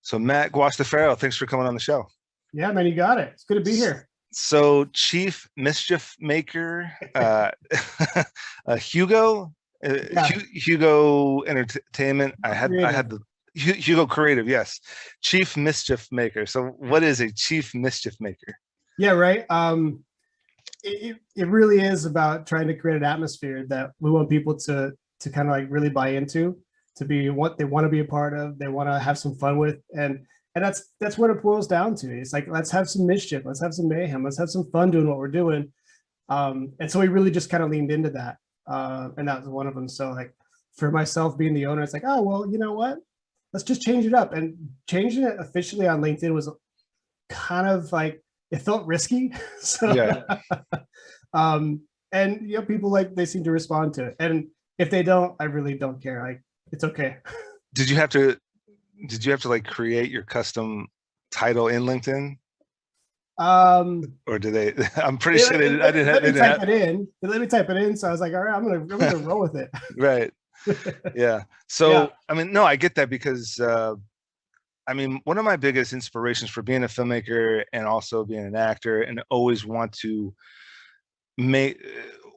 So Matt GUASTAFERRO, thanks for coming on the show. Yeah, man, you got it. It's good to be here. So Chief Mischief-Maker, Hugo, Hugo Entertainment. I had the Hugo Creative, yes. Chief Mischief-Maker. So what is a Chief Mischief-Maker? Yeah, right. It really is about trying to create an atmosphere that we want people to kind of like really buy into, to be what they want to be a part of, they want to have some fun with, and that's what it boils down to. It's like, let's have some mischief, let's have some mayhem, let's have some fun doing what we're doing. And so we really just kind of leaned into that, and that was one of them. So like for myself being the owner, it's like, oh well, you know what, let's just change it up. And changing it officially on LinkedIn was kind of like, it felt risky. So yeah. And you know, people like, they seem to respond to it, and if they don't, I really don't care. Like, it's okay. Did you have to like create your custom title in LinkedIn? Or did they? I'm pretty sure they did. I didn't have. Let me type it in. So I was like, all right, I'm gonna roll with it. Right. Yeah. So yeah. I mean, no, I get that, because I mean, one of my biggest inspirations for being a filmmaker and also being an actor, and always want to make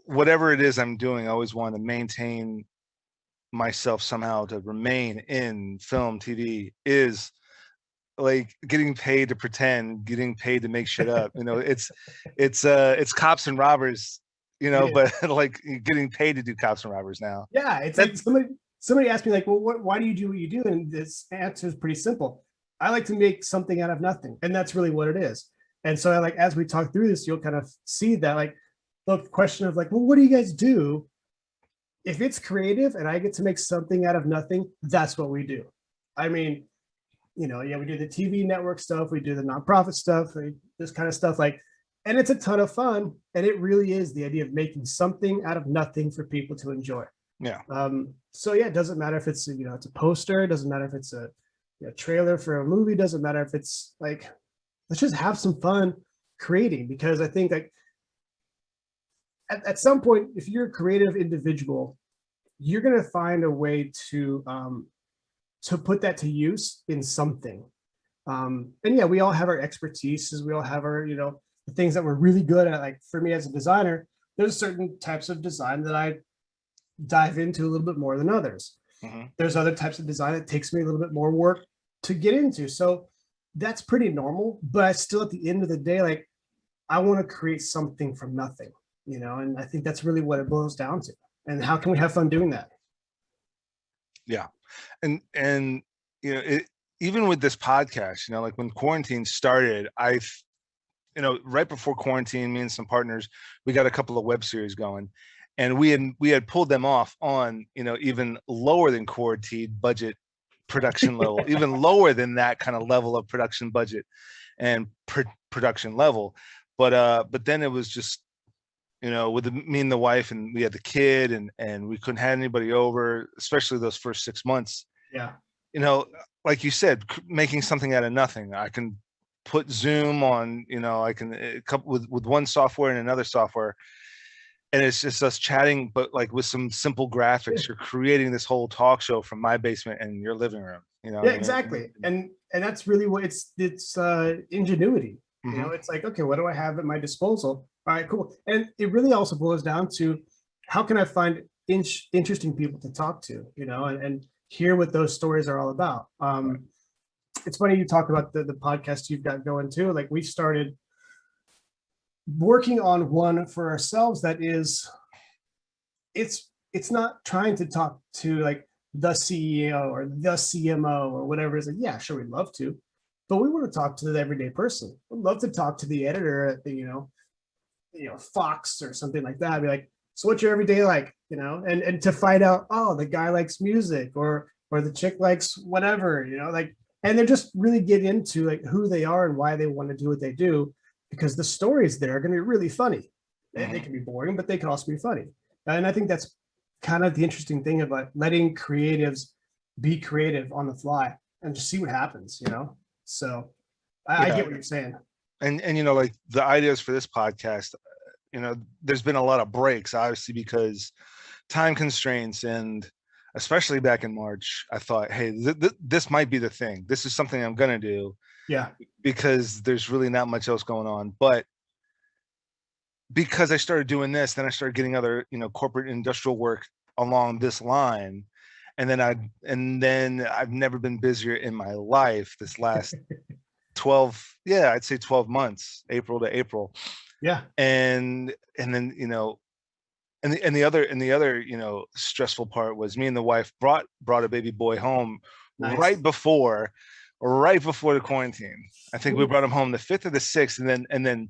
whatever it is I'm doing, I always want to maintain myself somehow to remain in film, TV, is like getting paid to pretend, getting paid to make shit up. You know, it's cops and robbers, you know, but like getting paid to do cops and robbers now. Yeah, it's like somebody asked me like, well, why do you do what you do? And this answer is pretty simple. I like to make something out of nothing, and that's really what it is. And so like, as we talk through this, you'll kind of see that, like, the question of like, well, what do you guys do? If it's creative and I get to make something out of nothing, that's what we do. I mean, you know, yeah, we do the TV network stuff, we do the nonprofit stuff, this kind of stuff, like, and it's a ton of fun. And it really is the idea of making something out of nothing for people to enjoy. Yeah. So yeah, it doesn't matter if it's, you know, it's a poster, it doesn't matter if it's a trailer for a movie, doesn't matter if it's like, let's just have some fun creating. Because I think like at some point, if you're a creative individual, you're going to find a way to put that to use in something. And yeah, we all have our expertise, we all have our, you know, the things that we're really good at. Like for me as a designer, there's certain types of design that I dive into a little bit more than others. Mm-hmm. There's other types of design that takes me a little bit more work to get into. So that's pretty normal, but still at the end of the day, like, I want to create something from nothing, you know, and I think that's really what it boils down to. And how can we have fun doing that? Yeah. And you know, even with this podcast, you know, like when quarantine started, you know, right before quarantine, me and some partners, we got a couple of web series going, and we had pulled them off on, you know, even lower than quarantine budget production level, even lower than that kind of level of production budget and production level. But then it was just, you know, with me and the wife, and we had the kid, and we couldn't have anybody over, especially those first 6 months. Yeah. You know, like you said, making something out of nothing. I can put Zoom on, you know, I can couple with one software and another software, and it's just us chatting, but like with some simple graphics, you're creating this whole talk show from my basement and your living room, you know. Yeah, exactly. And that's really what it's ingenuity. Mm-hmm. You know, it's like, okay, what do I have at my disposal? All right, cool. And it really also boils down to, how can I find interesting people to talk to, you know, and hear what those stories are all about. Right. It's funny you talk about the podcast you've got going too. Like, we started working on one for ourselves that is, it's not trying to talk to like the CEO or the CMO or whatever. It's like, yeah, sure, we'd love to, but we want to talk to the everyday person. We'd love to talk to the editor at the, you know, Fox or something like that. I'd be like, so what's your everyday like, you know, and to find out, oh, the guy likes music, or the chick likes whatever, you know, like, and they're just really get into like who they are and why they want to do what they do, because the stories there are going to be really funny. Mm-hmm. They can be boring, but they can also be funny. And I think that's kind of the interesting thing about letting creatives be creative on the fly and just see what happens, you know? So I get what you're saying. And, you know, like the ideas for this podcast, you know, there's been a lot of breaks, obviously, because time constraints, and especially back in March, I thought, hey, this might be the thing. This is something I'm gonna do. Yeah. Because there's really not much else going on. But because I started doing this, then I started getting other, corporate industrial work along this line. And then I've never been busier in my life this last 12, I'd say 12 months, April to April. Yeah. And then, and the other, stressful part was me and the wife brought a baby boy home. Nice. right before the quarantine. I think we brought him home the 5th or the 6th, and then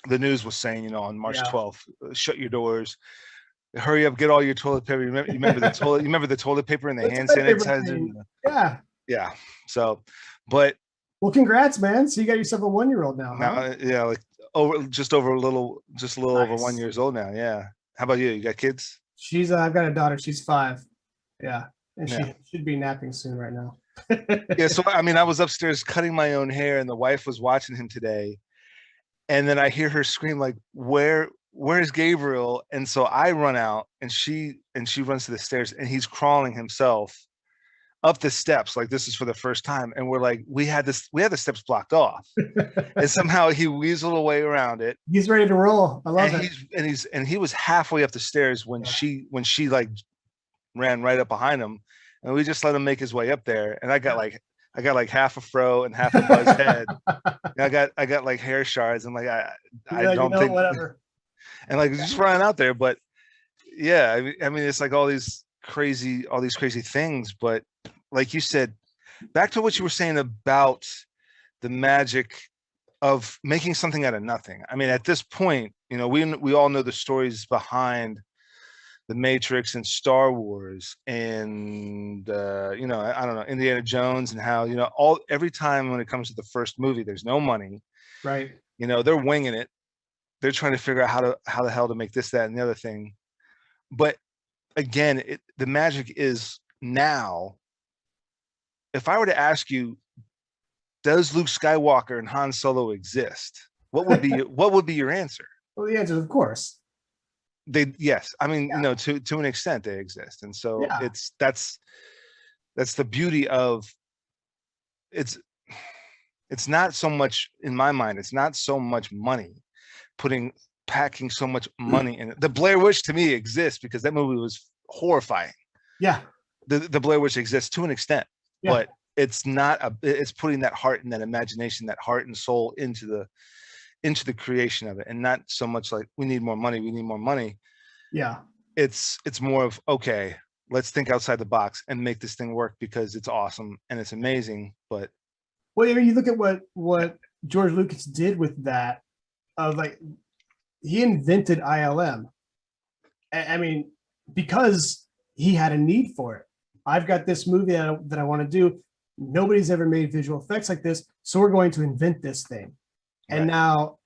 the news was saying, on March 12th, shut your doors, hurry up, get all your toilet paper. You remember the toilet paper and the hand sanitizer? Yeah. So, but well, congrats, man. So you got yourself a 1-year-old now, huh? Yeah, like just a little nice. Over 1 year old now. Yeah. How about you? You got kids? I've got a daughter. She's 5. Yeah. And she should be napping soon right now. Yeah. So, I was upstairs cutting my own hair, and the wife was watching him today. And then I hear her scream, like, where's Gabriel? And so I run out, and she runs to the stairs, and he's crawling himself up the steps. Like, this is for the first time. And we're like, we had the steps blocked off. And somehow he weaseled away around it. He's ready to roll. I love it. And he was halfway up the stairs when she like ran right up behind him, and we just let him make his way up there. And I got like half a fro and half a buzz head. And I got like hair shards, and like I don't think whatever. And like just running out there, but yeah, it's like all these crazy things. But like you said, back to what you were saying about the magic of making something out of nothing. At this point, we all know the stories behind the Matrix and Star Wars and I don't know, Indiana Jones, and how every time when it comes to the first movie, there's no money, right? They're winging it. They're trying to figure out how the hell to make this, that, and the other thing. But again, the magic is now. If I were to ask you, does Luke Skywalker and Han Solo exist? What would be your answer? Well, the answer is of course. Yes. To an extent they exist. And so that's the beauty of it's not so much, in my mind, it's not so much money, packing so much money in it. The Blair Witch to me exists because that movie was horrifying. Yeah. The Blair Witch exists to an extent, but it's not it's putting that heart and that imagination, that heart and soul into the creation of it, and not so much like we need more money. Yeah. It's more of, okay, let's think outside the box and make this thing work because it's awesome and it's amazing. But you look at what George Lucas did with that, of like, he invented ILM. Because he had a need for it. I've got this movie that I want to do. Nobody's ever made visual effects like this, so we're going to invent this thing. Right. And now,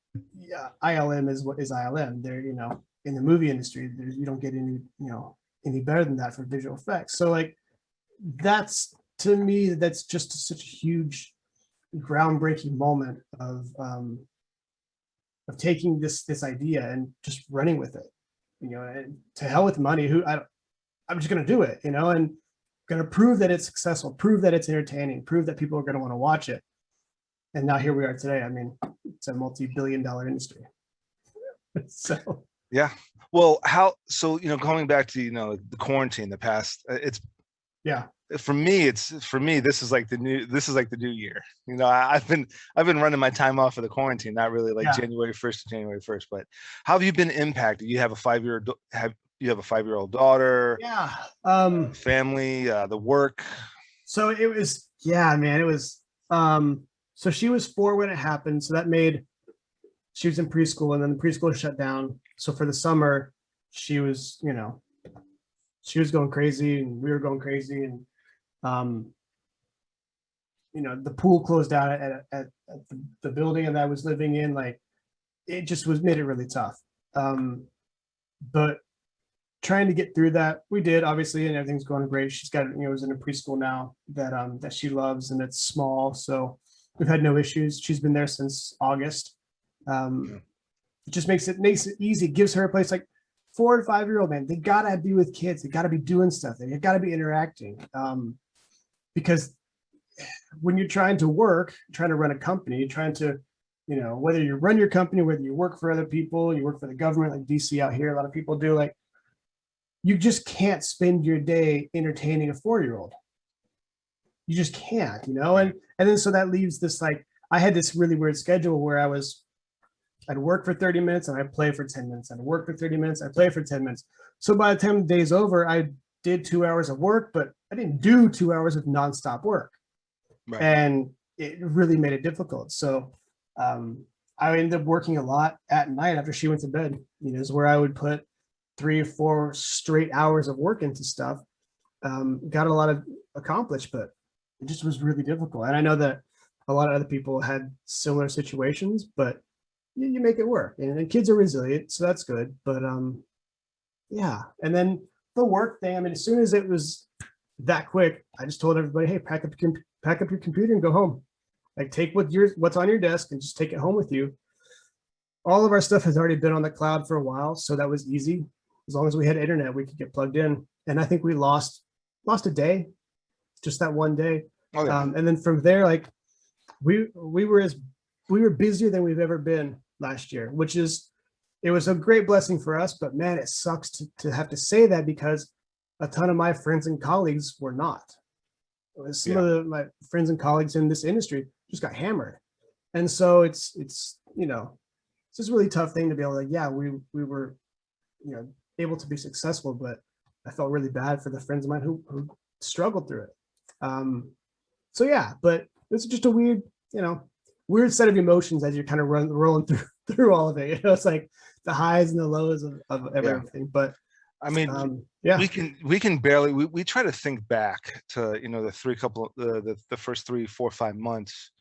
ILM is what is ILM. They're in the movie industry, you don't get any better than that for visual effects. So like, that's, to me, that's just such a huge, groundbreaking moment of taking this idea and just running with it. And to hell with money. I'm just going to do it. And going to prove that it's successful, prove that it's entertaining, prove that people are going to want to watch it. And now here we are today. It's a multi-billion-dollar industry. So yeah. Well, going back to the quarantine, the past, for me, this is like the new year. I've been running my time off of the quarantine, not really like January 1st to January 1st. But how have you been impacted? You have a 5-year-old daughter? Yeah. Family, the work. So it was, it was. So she was 4 when it happened. So that made, she was in preschool, and then the preschool shut down. So for the summer, she was, she was going crazy, and we were going crazy, and the pool closed out at the building that I was living in. Like, it just made it really tough. But trying to get through that, we did, obviously, and everything's going great. She's got, is in a preschool now that she loves, and it's small, so we've had no issues. She's been there since August. It just makes it easy. It gives her a place. Like, 4 and 5-year-old, man, they gotta be with kids. They gotta be doing stuff. They gotta be interacting. Because when you're trying to work, trying to run a company, trying to, whether you run your company, whether you work for other people, you work for the government, like DC out here, a lot of people do, like, you just can't spend your day entertaining a 4-year-old. You just can't, and then so that leaves this, like, I had this really weird schedule where I'd work for 30 minutes and I'd play for 10 minutes. I'd work for 30 minutes, I'd play for 10 minutes. So by the time the day's over, I did 2 hours of work, but I didn't do 2 hours of nonstop work. Right. And it really made it difficult. So I ended up working a lot at night after she went to bed, is where I would put 3 or 4 straight hours of work into stuff. Got a lot of accomplished, but it just was really difficult. And I know that a lot of other people had similar situations, but you make it work, and kids are resilient, so that's good. But yeah. And then the work thing, I mean, as soon as it was that quick, I just told everybody, hey, pack up your computer and go home. Like, take what's on your desk and just take it home with you. All of our stuff has already been on the cloud for a while, so that was easy. As long as we had internet, we could get plugged in. And I think we lost a day, just that one day. Oh, yeah. And then from there, like, we were busier than we've ever been last year, it was a great blessing for us, but man, it sucks to have to say that, because a ton of my friends and colleagues were not. Some of my friends and colleagues in this industry just got hammered. And so it's just a really tough thing to be able to, we were, able to be successful, but I felt really bad for the friends of mine who struggled through it. So yeah, but it's just a weird set of emotions as you're kind of rolling through all of it. It's like the highs and the lows of everything. But I mean, we can barely, we try to think back to, the first 3, 4, 5 months.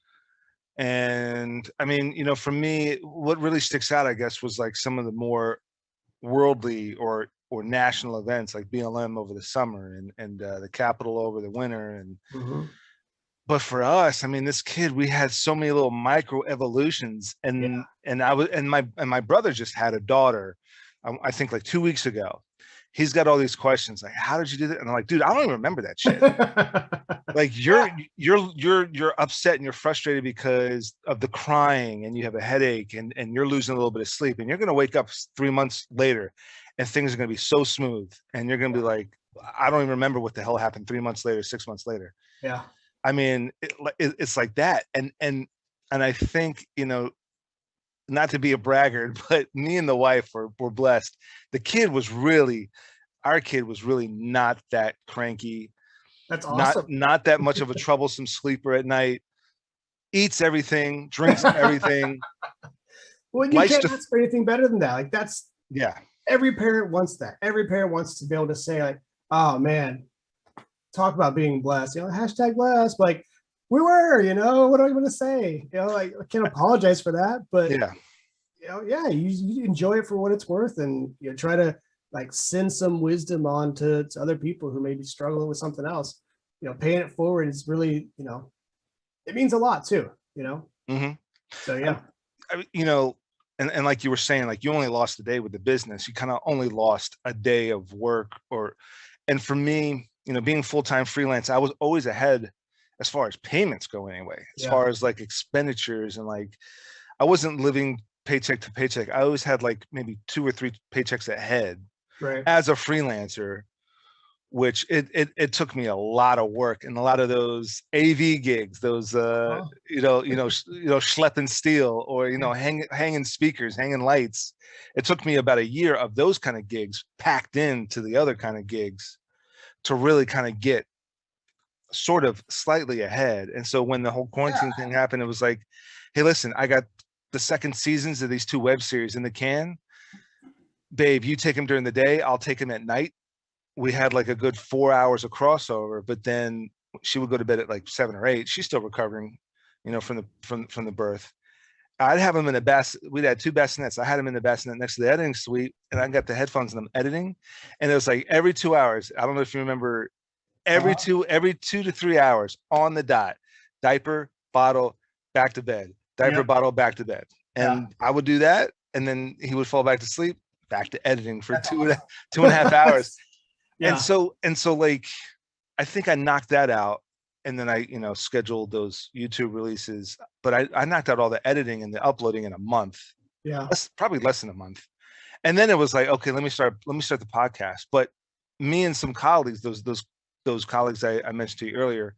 And I mean, for me, what really sticks out, I guess, was like some of the more worldly or national events, like BLM over the summer and the Capitol over the winter. And but for us, I mean, this kid, we had so many little micro evolutions, and my brother just had a daughter, I think like 2 weeks ago. He's got all these questions like, how did you do that? And I'm like, dude, I don't even remember that shit. Like, you're upset and you're frustrated because of the crying, and you have a headache, and you're losing a little bit of sleep, and you're going to wake up 3 months later and things are going to be so smooth, and you're going to be like, I don't even remember what the hell happened 3 months later, 6 months later. Yeah. I mean, it's like that. And I think, not to be a braggart, but me and the wife were blessed. Our kid was really not that cranky. That's awesome. Not that much of a troublesome sleeper at night. Eats everything, drinks everything. Well, you can't ask for anything better than that. Like, that's, every parent wants that. Every parent wants to be able to say, like, oh man, talk about being blessed, hashtag blessed. Like, we were, what do I want to say? Like, I can't apologize for that, but you enjoy it for what it's worth, and try to like send some wisdom on to other people who may be struggling with something else. Paying it forward is really, it means a lot too, So yeah. And like you were saying, like, you only lost a day with the business. You kind of only lost a day of work. And for me, being full-time freelance, I was always ahead as far as payments go anyway, as far as like expenditures, and like, I wasn't living paycheck to paycheck. I always had like maybe 2 or 3 paychecks ahead as a freelancer, which it took me a lot of work, and a lot of those AV gigs, those schlepping steel, or hanging speakers, hanging lights. It took me about a year of those kind of gigs packed into the other kind of gigs to really kind of get sort of slightly ahead. And so when the whole quarantine thing happened, it was like, hey, listen, I got the second seasons of these 2 web series in the can. Babe, you take them during the day, I'll take them at night. We had like a good 4 hours of crossover, but then she would go to bed at like 7 or 8. She's still recovering, from the birth. I'd have them in the bassinet. We'd had 2 bassinets. I had them in the bassinet next to the editing suite, and I got the headphones and I'm editing. And it was like every 2 hours. I don't know if you remember, every 2 to 3 hours on the dot, diaper, bottle, back to bed, diaper, bottle, back to bed. And I would do that, and then he would fall back to sleep. back to editing for That's two awesome. and a half hours. Yeah. And so like, I think I knocked that out, and then I, you know, scheduled those YouTube releases, but I knocked out all the editing and the uploading in a month. Yeah. Probably less than a month. And then it was like, okay, let me start the podcast. But me and some colleagues, those colleagues I mentioned to you earlier,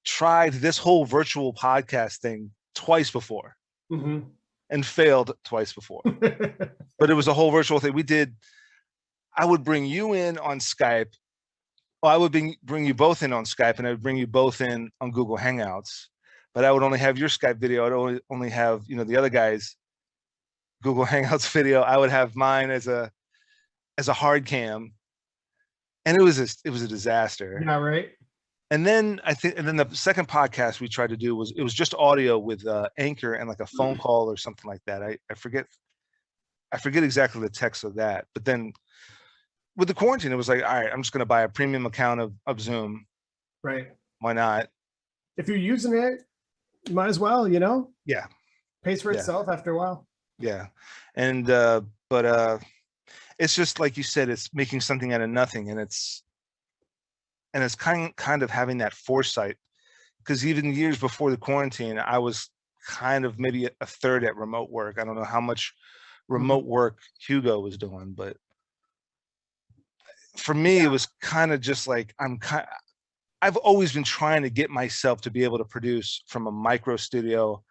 tried this whole virtual podcast thing twice before and failed twice before. But it was a whole virtual thing. I would bring you in on Skype. Well, I would bring you both in on Skype, and I would bring you both in on Google Hangouts. But I would only have your Skype video. I'd only have, you know, the other guy's Google Hangouts video. I would have mine as a hard cam, and it was a disaster. Yeah, right. And then the second podcast we tried to do was just audio with Anchor and like a phone call or something like that. I forget exactly the text of that. But then with the quarantine, it was like, all right, I'm just going to buy a premium account of Zoom. Right. Why not? If you're using it, you might as well, you know? Yeah. Pays for itself after a while. Yeah. And, but it's just like you said, it's making something out of nothing. And it's kind of having that foresight, because even years before the quarantine, I was kind of maybe a third at remote work. I don't know how much remote work Hugo was doing, but for me, it was kind of just like, I've always been trying to get myself to be able to produce from a micro studio,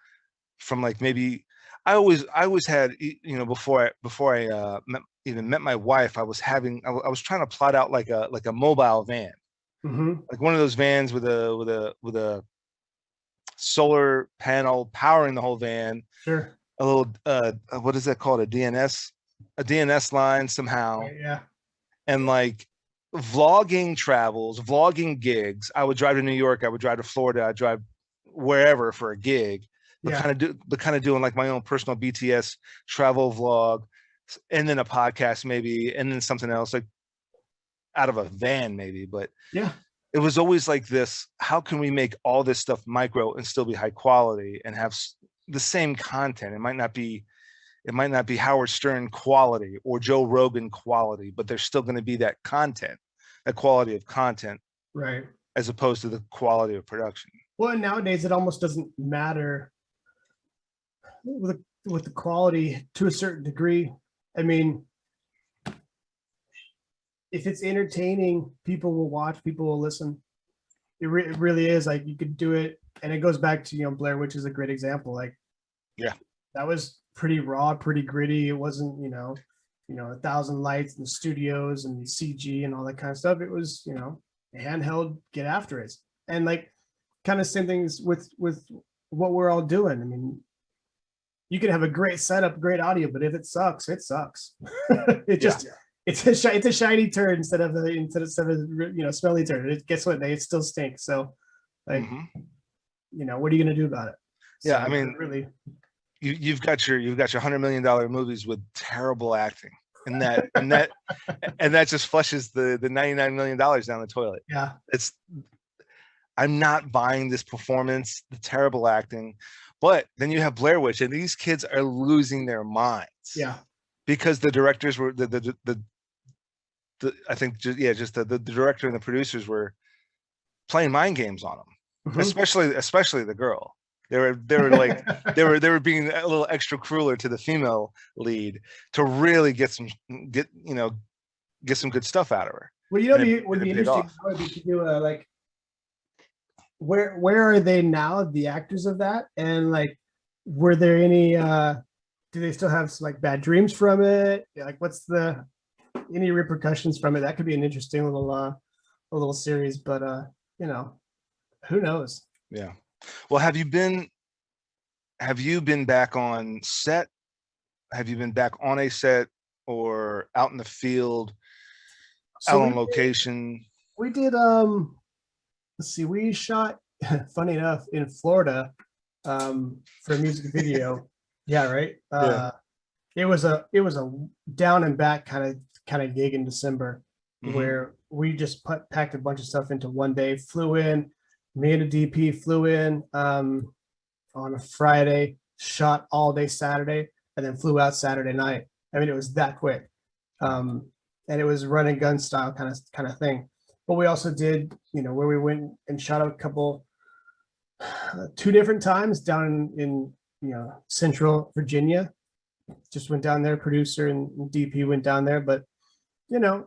from like maybe I always had, you know, before I even met my wife, I was trying to plot out like a mobile van, like one of those vans with a solar panel powering the whole van. Sure. A little what is that called? A DNS line somehow. Right, yeah. And like vlogging travels, vlogging gigs. I would drive to New York. I would drive to Florida. I'd drive wherever for a gig. But kind of doing like my own personal BTS travel vlog, and then a podcast maybe, and then something else like out of a van maybe. But yeah, it was always like this: how can we make all this stuff micro and still be high quality and have the same content? It might not be Howard Stern quality or Joe Rogan quality, but there's still going to be that content, that quality of content, right? As opposed to the quality of production. Well, nowadays it almost doesn't matter with the quality to a certain degree. I mean, if it's entertaining, people will watch, people will listen. It really is like you could do it, and it goes back to, you know, Blair Witch is a great example. Like, yeah, that was pretty raw, pretty gritty. It wasn't, you know, 1,000 lights in the studios and the CG and all that kind of stuff. It was, you know, handheld, get after it, and like kind of same things with what we're all doing. I mean, you can have a great setup, great audio, but if it sucks, it sucks. It's a shiny turd instead of a you know, smelly turd. Guess what? It still stinks. So, like, you know, what are you gonna do about it? Yeah, so, I mean, really, you've got your $100 million movies with terrible acting, and that just flushes the $99 million down the toilet. Yeah, I'm not buying this performance, the terrible acting. But then you have Blair Witch, and these kids are losing their minds. Yeah, because the directors were I think just the director and the producers were playing mind games on them, especially the girl. They were like they were being a little extra crueler to the female lead to really get some good stuff out of her. Well, you know, it would be interesting to do like, where are they now, the actors of that, and like, were there any do they still have some like bad dreams from it? Like, what's any repercussions from it? That could be an interesting little series, but you know, who knows? Yeah. Well, have you been back on set? Have you been back on a set or out in the field, out on location? We did let's see, we shot funny enough in Florida for a music video. Yeah, right. It was a down and back kind of gig in December, where we just packed a bunch of stuff into one day, flew in, me and a DP flew in on a Friday, shot all day Saturday, and then flew out Saturday night. I mean, it was that quick. And it was run and gun style kind of thing. But we also did, where we went and shot a couple, 2 different times down in Central Virginia. Just went down there, producer and DP went down there, but you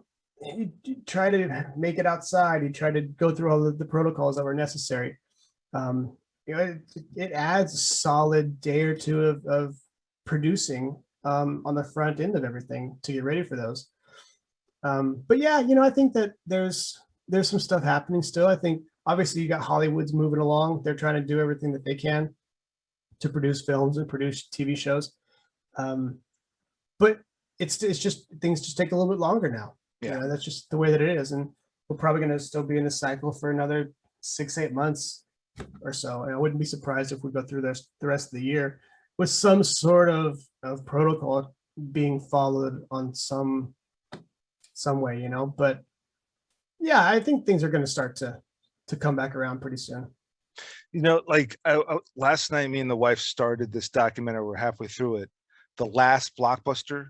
try to make it outside. You try to go through all the protocols that were necessary. It adds a solid day or two of producing on the front end of everything to get ready for those. But yeah, I think that there's some stuff happening still. I think obviously you got Hollywood's moving along. They're trying to do everything that they can to produce films and produce TV shows. But it's just, things just take a little bit longer now. Yeah. That's just the way that it is. And we're probably going to still be in this cycle for another 6-8 months or so. And I wouldn't be surprised if we go through this the rest of the year with some sort of protocol being followed on some way, but yeah, I think things are going to start to come back around pretty soon. Like last night, me and the wife started this documentary. We're halfway through it, The Last Blockbuster.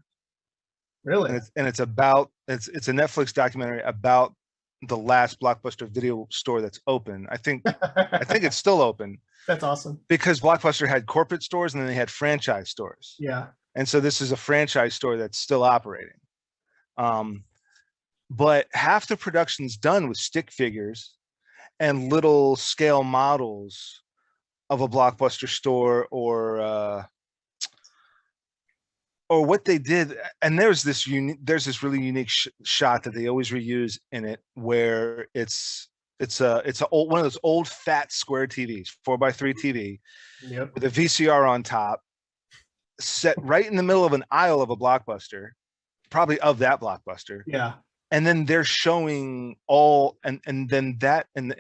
Really? And it's a Netflix documentary about the last Blockbuster video store that's open. I think it's still open. That's awesome. Because Blockbuster had corporate stores and then they had franchise stores. Yeah. And so this is a franchise store that's still operating. But half the production's done with stick figures and little scale models of a Blockbuster store or what they did. And there's this really unique shot that they always reuse in it, where it's one of those old fat square TVs, 4x3 TV, yep, with a VCR on top, set right in the middle of an aisle of a Blockbuster, probably of that Blockbuster. Yeah. And then they're showing all, and then that, and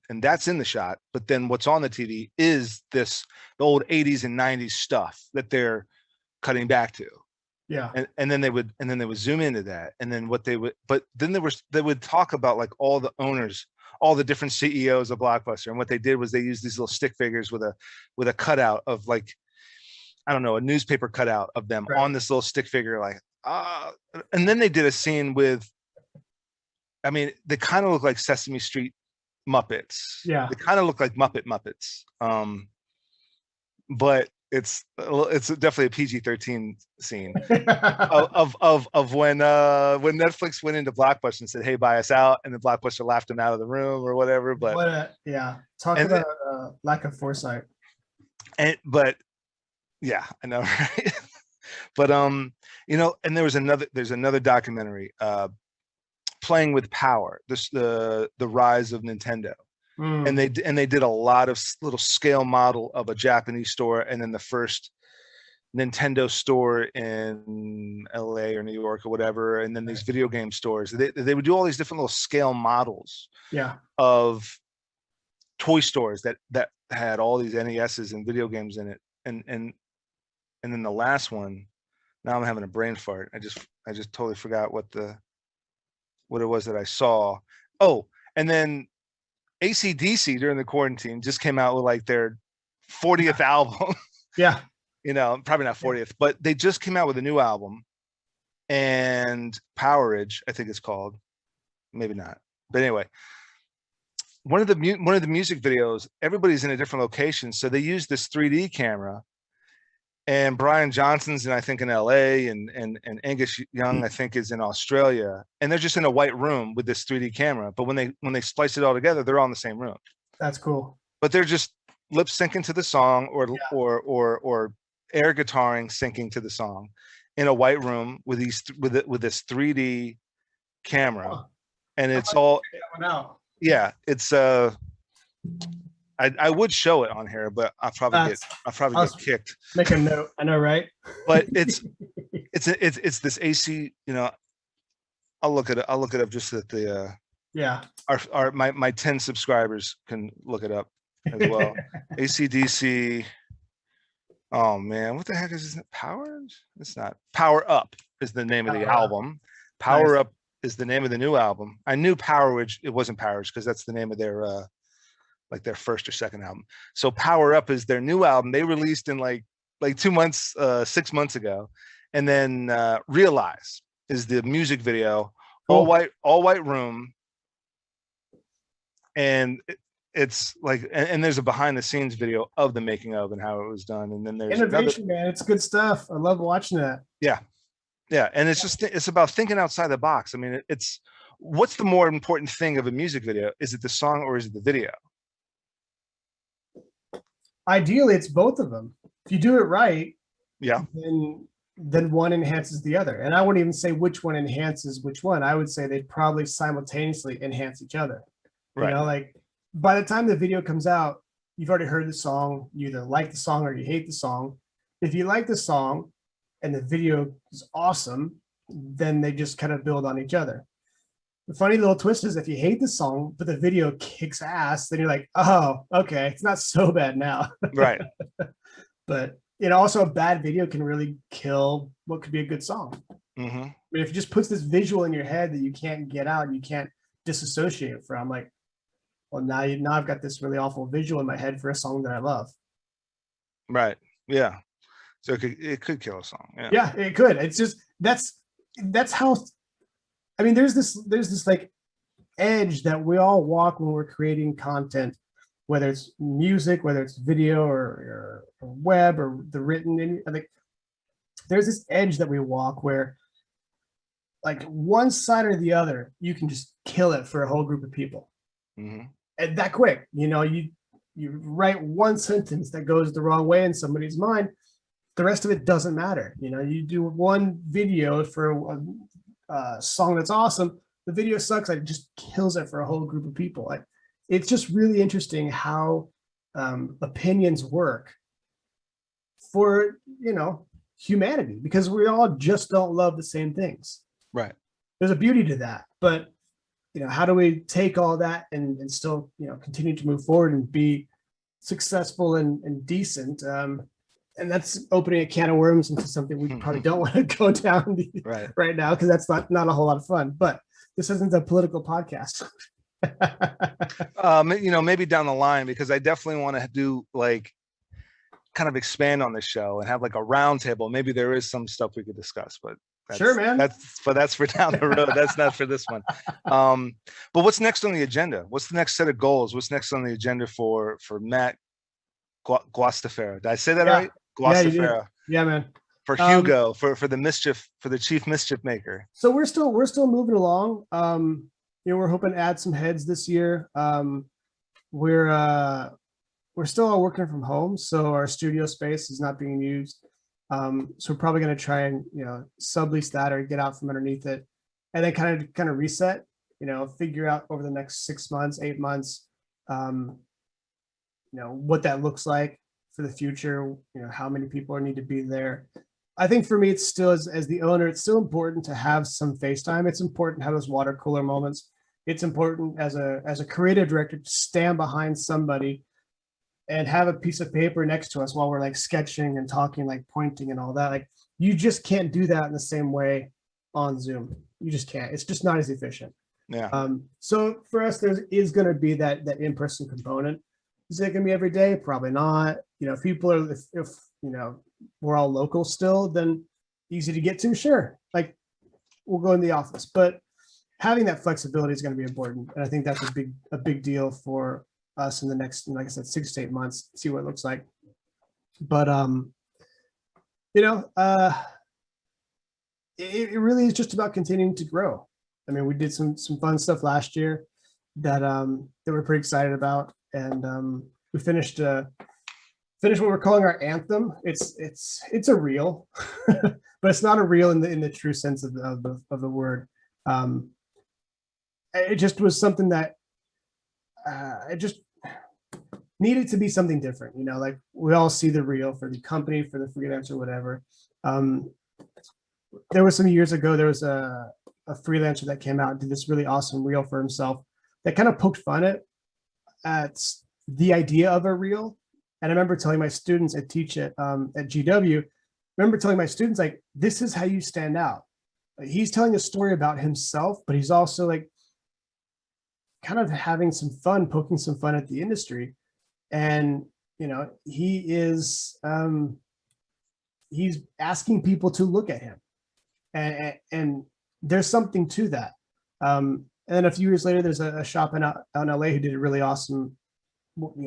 that's in the shot. But then what's on the TV is the old 80s and 90s stuff that they're cutting back to. Yeah. And then they would zoom into that. And then they would talk about like all the owners, all the different CEOs of Blockbuster. And what they did was they used these little stick figures with a cutout of, like, I don't know, a newspaper cutout of them on this little stick figure, like, and then they did a scene with, I mean, they kind of look like Sesame Street Muppets. Yeah. They kind of look like Muppets. But it's definitely a PG-13 scene of when Netflix went into Blockbuster and said, "Hey, buy us out," and the Blockbuster laughed him out of the room or whatever. But talk about lack of foresight. But yeah, I know, right? But and there's another documentary, Playing with Power, the rise of Nintendo. And they did a lot of little scale model of a Japanese store, and then the first Nintendo store in LA or New York or whatever, and then these video game stores. They would do all these different little scale models, of toy stores that had all these NESs and video games in it. And then the last one, now I'm having a brain fart. I just totally forgot what it was that I saw. Oh, and then AC/DC during the quarantine just came out with like their 40th album. Yeah. Probably not 40th, but they just came out with a new album, and Powerage, I think it's called. Maybe not. But anyway, one of the music videos, everybody's in a different location. So they used this 3D camera, and Brian Johnson's I think in LA, and Angus Young I think is in Australia, and they're just in a white room with this 3D camera. But when they splice it all together, they're all in the same room. That's cool. But they're just lip syncing to the song, or air guitaring syncing to the song in a white room with this 3D camera, and it's all it's I would show it on here, but I'll probably get kicked. Make a note. I know, right? But it's this AC. I'll look it up just so that my 10 subscribers can look it up as well. AC/DC. Oh man, what the heck is this? It's not. Power Up is the name of the album. Power Up is the name of the new album. I knew Powerage. It wasn't Powerage because that's the name of their like their first or second album. So Power Up is their new album. They released in like 2 months, 6 months ago. And then Realize is the music video, Cool. all white room, and it's like, and there's a behind the scenes video of the making of and how it was done, and then there's Innovation, man. It's good stuff. I love watching that. yeah, and it's about thinking outside the box. I mean, it's what's the more important thing of a music video? Is it the song or is it the video? Ideally, it's both of them. If you do it right, Yeah, then one enhances the other. And I wouldn't even say which one enhances which one. I would say they probably simultaneously enhance each other. right. You know, like by the time the video comes out, you've already heard the song. You either like the song or you hate the song. If you like the song and the video is awesome, then they just kind of build on each other. The funny little twist is if you hate the song, but the video kicks ass, then you're like, oh, okay, it's not so bad now. Right. But also a bad video can really kill what could be a good song. Mm-hmm. I mean, if it just puts this visual in your head that you can't get out, you can't disassociate from, like, well, now I've got this really awful visual in my head for a song that I love. Right. Yeah. So it could kill a song. Yeah. Yeah, it could. It's just that's how. I mean, there's this like edge that we all walk when we're creating content, whether it's music, whether it's video or web or the written. I think there's this edge that we walk where, like, one side or the other, you can just kill it for a whole group of people. Mm-hmm. And that quick, you write one sentence that goes the wrong way in somebody's mind, the rest of it doesn't matter. You do one video for a song that's awesome, the video sucks, it just kills it for a whole group of people. It's just really interesting how opinions work for humanity, because we all just don't love the same things. Right. There's a beauty to that, but how do we take all that and still continue to move forward and be successful and decent? And that's opening a can of worms into something we probably don't want to go down right now, because that's not a whole lot of fun. But this isn't a political podcast. Maybe down the line, because I definitely want to do kind of expand on the show and have like a round table. Maybe there is some stuff we could discuss, but sure, man. That's for down the road. That's not for this one. But what's next on the agenda? What's the next set of goals? What's next on the agenda for Matt GUASTAFERRO? Did I say that right? GUASTAFERRO. Yeah, man. For Hugo, for the chief Mischief-Maker. So we're still moving along. We're hoping to add some heads this year. We're still all working from home, so our studio space is not being used. So we're probably going to try and sublease that or get out from underneath it, and then kind of reset. Figure out over the next 6 months, 8 months, what that looks like for the future. How many people need to be there. I think for me, it's still as the owner, it's still important to have some FaceTime. It's important to have those water cooler moments. It's important as a creative director to stand behind somebody and have a piece of paper next to us while we're sketching and talking, pointing and all that. You just can't do that in the same way on Zoom. You just can't. It's just not as efficient. Yeah. So for us, there is going to be that in-person component. Is it going to be every day? Probably not. If people are, if we're all local still, then easy to get to. Sure, we'll go in the office, but having that flexibility is going to be important, and I think that's a big deal for us in the next, like I said, 6 to 8 months. See what it looks like. But it really is just about continuing to grow. I mean, we did some fun stuff last year that we're pretty excited about, and we finished what we're calling our anthem. It's a reel, but it's not a reel in the true sense of the word. It just was something that it just needed to be something different. We all see the reel for the company, for the freelancer, whatever. There was some years ago, there was a freelancer that came out and did this really awesome reel for himself that kind of poked fun at the idea of a reel. And I remember telling my students, I teach at GW, remember telling my students, this is how you stand out. He's telling a story about himself, but he's also kind of having some fun, poking some fun at the industry. And, he is, he's asking people to look at him. And there's something to that. And then a few years later, there's a shop out in LA who did a really awesome,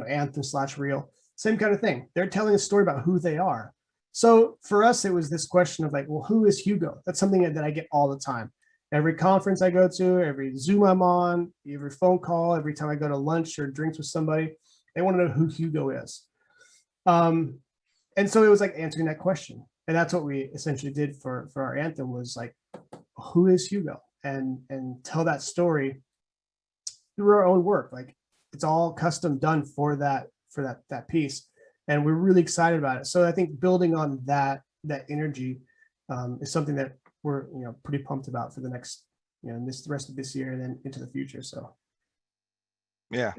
Anthem/Reel. Same kind of thing. They're telling a story about who they are. So for us, it was this question of like, well, who is Hugo? That's something that I get all the time. Every conference I go to, every Zoom I'm on, every phone call, every time I go to lunch or drinks with somebody, they want to know who Hugo is. And so it was like answering that question. And that's what we essentially did for our anthem, was like, who is Hugo? And tell that story through our own work. Like, it's all custom done for that piece. And we're really excited about it. So I think building on that energy is something that we're pretty pumped about for the next, the rest of this year and then into the future. So yeah.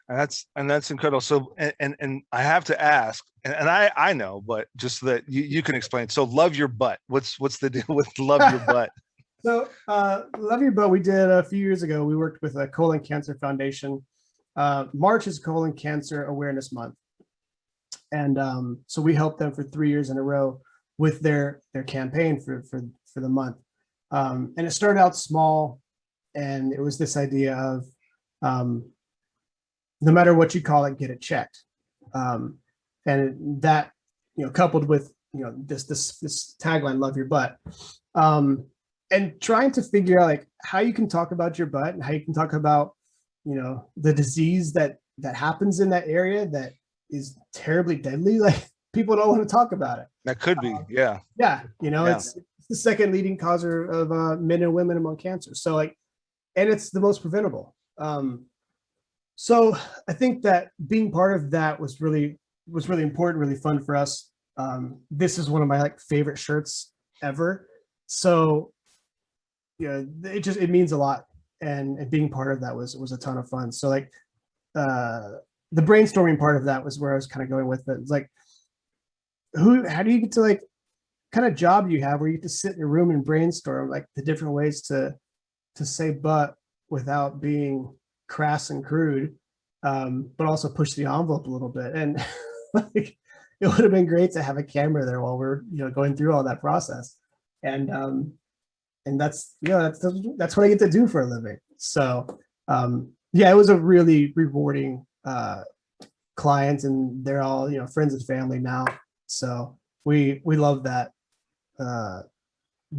And that's incredible. So, and I have to ask, and I know, but just so that you can explain. So, Love Your Butt. What's the deal with Love Your Butt? So, Love Your Butt, we did a few years ago. We worked with a Colon Cancer Foundation. March is Colon Cancer Awareness Month, and so we helped them for 3 years in a row with their campaign for the month. And it started out small, and it was this idea of no matter what you call it, get it checked. And that, coupled with, this tagline, Love Your Butt, and trying to figure out like how you can talk about your butt and how you can talk about, the disease that happens in that area that is terribly deadly. Like, people don't want to talk about it. That could be. Yeah. Yeah. It's the second leading causer of men and women among cancer. So like, and it's the most preventable. So I think that being part of that was really important, really fun for us. This is one of my favorite shirts ever. So it means a lot, and being part of that was a ton of fun. So the brainstorming part of that was where I was kind of going with it. It's like, how do you get to kind of job you have where you get to sit in a room and brainstorm the different ways to say butt without being crass and crude, but also push the envelope a little bit. And it would have been great to have a camera there while we're going through all that process. And that's that's what I get to do for a living. So it was a really rewarding client, and they're all friends and family now. So we love that,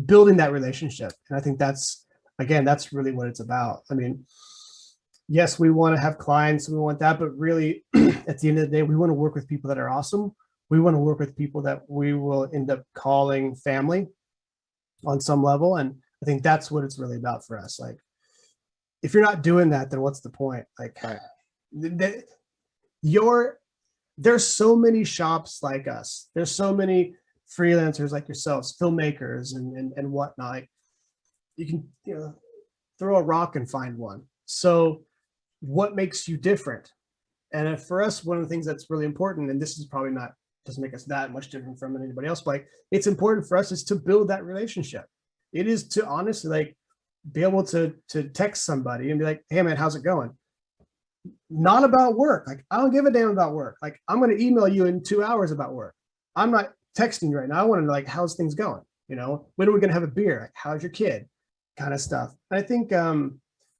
building that relationship. And I think that's really what it's about. I mean, yes, we want to have clients, we want that, but really at the end of the day, we want to work with people that are awesome. We want to work with people that we will end up calling family on some level. And I think that's what it's really about for us. Like, if you're not doing that, then what's the point? Right. There's so many shops like us. There's so many freelancers like yourselves, filmmakers and whatnot. You can throw a rock and find one. So what makes you different? And for us, one of the things that's really important, and this is probably doesn't make us that much different from anybody else, but it's important for us is to build that relationship. It is to honestly be able to text somebody and be like, hey man, how's it going? Not about work. I don't give a damn about work. I'm going to email you in 2 hours about work. I'm not texting you right now. I want to know how's things going? When are we going to have a beer? How's your kid? Kind of stuff. And I think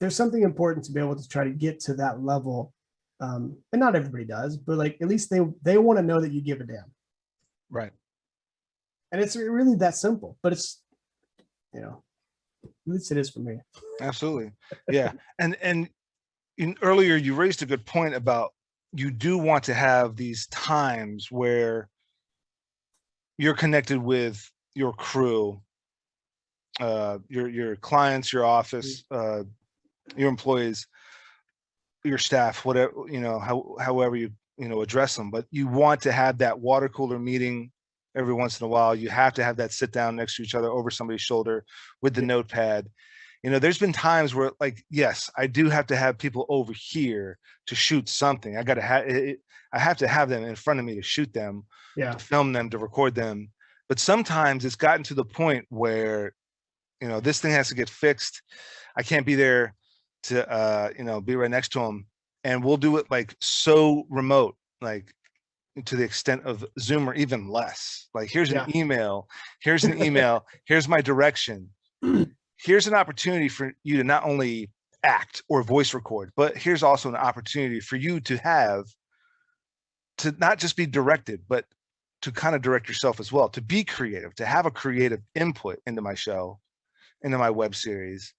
there's something important to be able to try to get to that level. And not everybody does, but at least they want to know that you give a damn. Right. And it's really that simple, but it's, at least it is for me. Absolutely. Yeah. And earlier you raised a good point about you do want to have these times where you're connected with your crew, your clients, your office, your employees, your staff, whatever, however you address them, but you want to have that water cooler meeting every once in a while. You have to have that sit down next to each other over somebody's shoulder with the notepad. There's been times where yes, I do have to have people over here to shoot something. I have to have them in front of me to shoot them, to film them, to record them. But sometimes it's gotten to the point where, this thing has to get fixed. I can't be there to, be right next to them. And we'll do it so remote, to the extent of Zoom or even less. Here's an email, here's my direction. here's an opportunity for you to not only act or voice record, but here's also an opportunity for you to not just be directed, but to kind of direct yourself as well, to be creative, to have a creative input into my show, into my web series.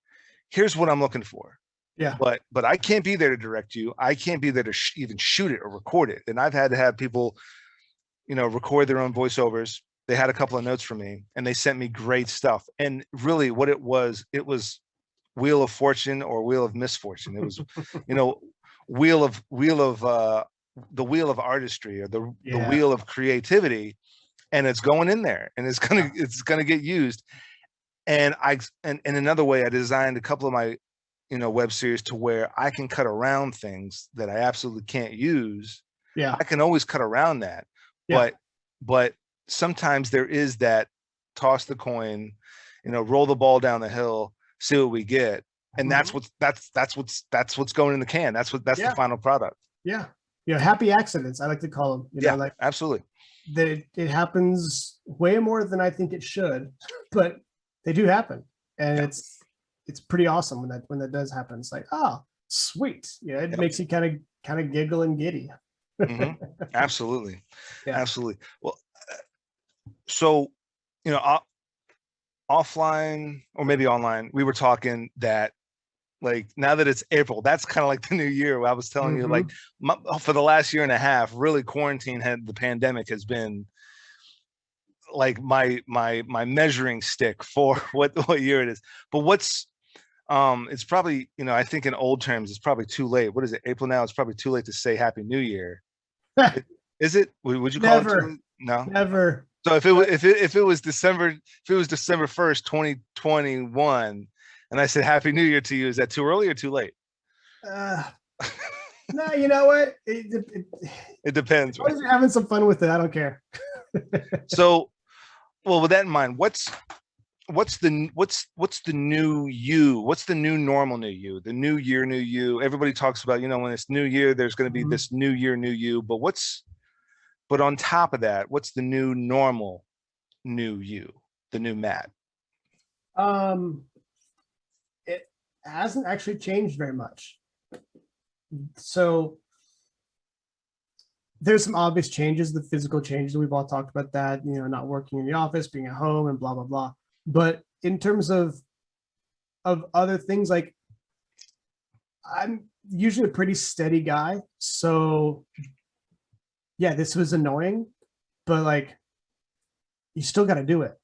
Here's what I'm looking for. Yeah. But I can't be there to direct you. I can't be there to even shoot it or record it. And I've had to have people, record their own voiceovers. They had a couple of notes for me and they sent me great stuff. And really what it was Wheel of Fortune or Wheel of Misfortune. It was, wheel of the wheel of artistry or the wheel of creativity, and it's going in there and it's gonna get used. And another way, I designed a couple of my web series to where I can cut around things that I absolutely can't use. I can always cut around that. But sometimes there is that toss the coin, roll the ball down the hill, see what we get. And that's what's going in the can. That's the final product. Happy accidents, I like to call them. Absolutely. It happens way more than I think it should, but they do happen. And it's pretty awesome when that does happen. It's like, oh, sweet. It makes you kind of giggle and giddy. Absolutely. Absolutely. Well, so, offline or maybe online, we were talking that, like, now that it's April, that's kind of like the new year. I was telling you, like, for the last year and a half, really the pandemic has been like my measuring stick for what year it is. But it's probably, I think in old terms, it's probably too late. What is it, April now? It's probably too late to say Happy New Year. Is it? Would you call it too late? No, never. So if it was December 1st, 2021, and I said Happy New Year to you, is that too early or too late? No, you know what? It depends. Right? You're having some fun with it. I don't care. So, well, with that in mind, what's the new you? What's the new normal new you? The new year, new you. Everybody talks about, when it's new year, there's going to be this new year, new you. But on top of that, what's the new normal new you? The new Matt? It hasn't actually changed very much. So there's some obvious changes, the physical changes. We've all talked about that, not working in the office, being at home and blah, blah, blah. But in terms of other things, like, I'm usually a pretty steady guy. So yeah, this was annoying, but like, you still got to do it.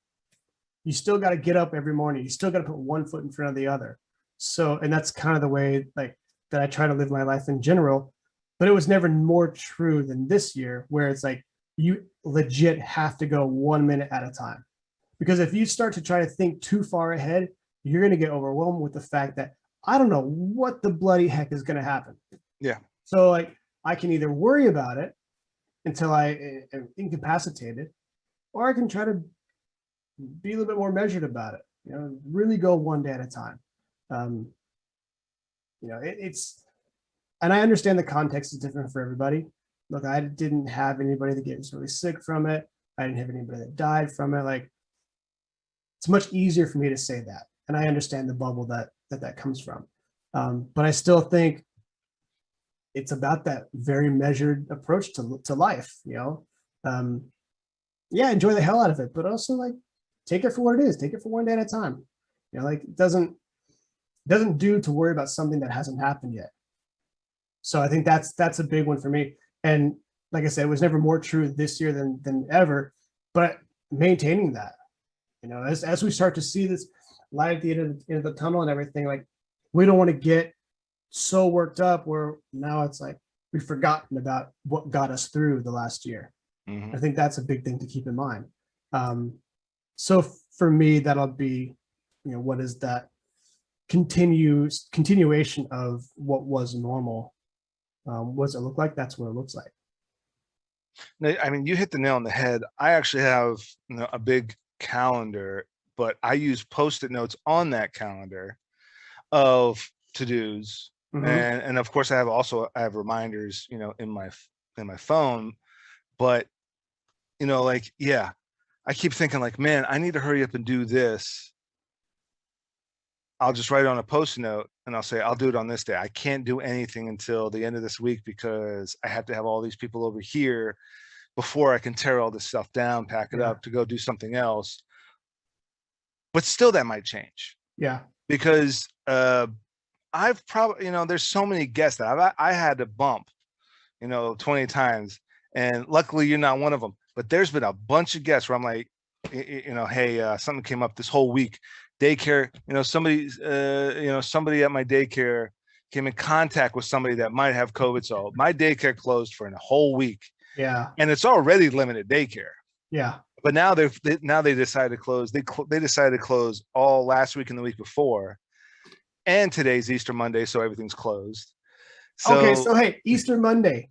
You still got to get up every morning. You still got to put one foot in front of the other. So, and that's kind of the way, like, that I try to live my life in general. But it was never more true than this year, where it's like, you legit have to go 1 minute at a time. Because if you start to try to think too far ahead, you're going to get overwhelmed with the fact that I don't know what the bloody heck is going to happen. Yeah. So, like, I can either worry about it until I am incapacitated, or I can try to be a little bit more measured about it, really go one day at a time. It's, and I understand the context is different for everybody. Look, I didn't have anybody that gets really sick from it. I didn't have anybody that died from it. Like, it's much easier for me to say that. And I understand the bubble that comes from. But I still think it's about that very measured approach to life, enjoy the hell out of it, but also, like, take it for what it is. Take it for one day at a time. Like, it doesn't do to worry about something that hasn't happened yet. So I think that's a big one for me. And like I said, it was never more true this year than ever, but maintaining that, as we start to see this light at the end of the tunnel and everything, like, we don't want to get so worked up where now it's like we've forgotten about what got us through the last year. I think that's a big thing to keep in mind. So for me, that'll be, what is that continuation of what was normal? What does it look like? That's what it looks like. I mean, you hit the nail on the head. I actually have a big calendar, but I use Postit notes on that calendar of to-dos. And of course I have reminders, in my phone, but I keep thinking, like, man, I need to hurry up and do this. I'll just write on a Post-it note and I'll say, I'll do it on this day. I can't do anything until the end of this week because I have to have all these people over here before I can tear all this stuff down, pack it up to go do something else. But still that might change. Yeah. Because I've probably, there's so many guests that I had to bump, 20 times. And luckily you're not one of them. But there's been a bunch of guests where I'm like, hey, something came up this whole week. Daycare, somebody at my daycare came in contact with somebody that might have COVID. So my daycare closed for a whole week. Yeah. And it's already limited daycare. Yeah. But now they decided to close. They decided to close all last week and the week before. And today's Easter Monday, so everything's closed. So hey, Easter Monday.